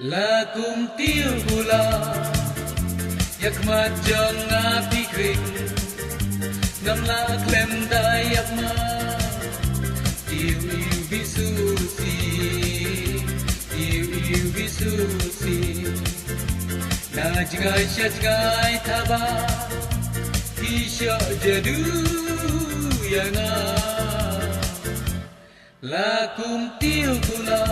Lakum tiu gula yak majang ngapi kring ngam la klem dayak ma tiu bisusi tiu bisusi na jgai shajgai thaba kisha jadu yana lakum tiu gula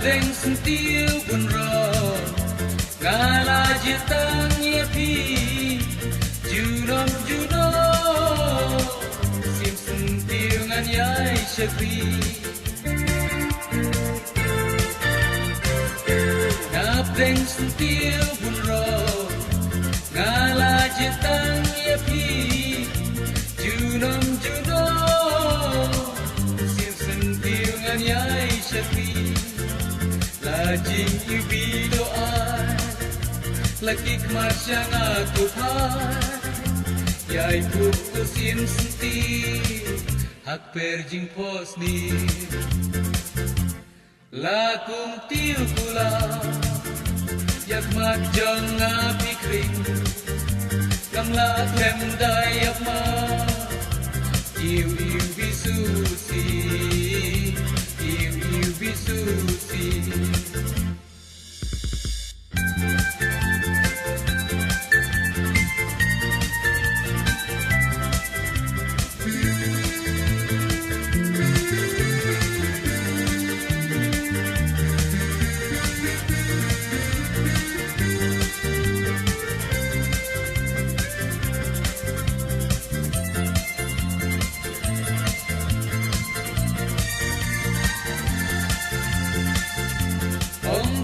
Nang sentiu bunron ngala jitang yepi junom juno sim sentiu ngan yai shakri nang sentiu bunron ngala jitang yepi junom juno sim sentiu ngan yai shakri Lajing ibi doa lagi kemarsyang aku pai yai pukusin senti hak perjing pos ni lakum tiu kula yak majang ngapi kring kam la klem dayak ma iu bisusi iu bisusi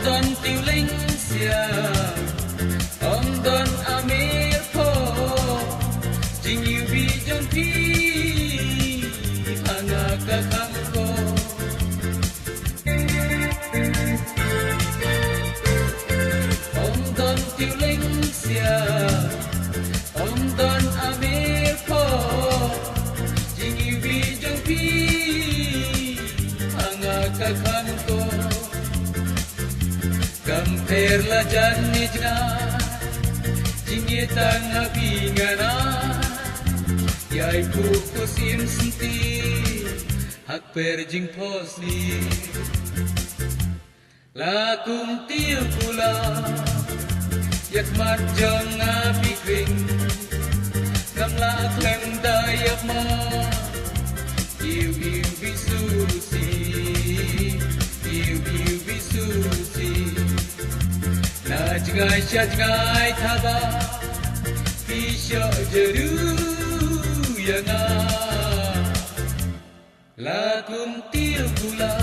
Don tiu ling sia om don amir po jing yu bi jon pi hanga ka kamko om don tiu ling sia om don amir po jing yu bi jon pi hanga ka kamko Kamper la jani jna jinge tanga bingana yai pukusin senti hak perjing posni lakum tiu kula yak majang ngapi kring kam la klem dayak ma iu bisusi iu bisusi Najgai shajgai thaba pisha jeru yana lakum tiu gula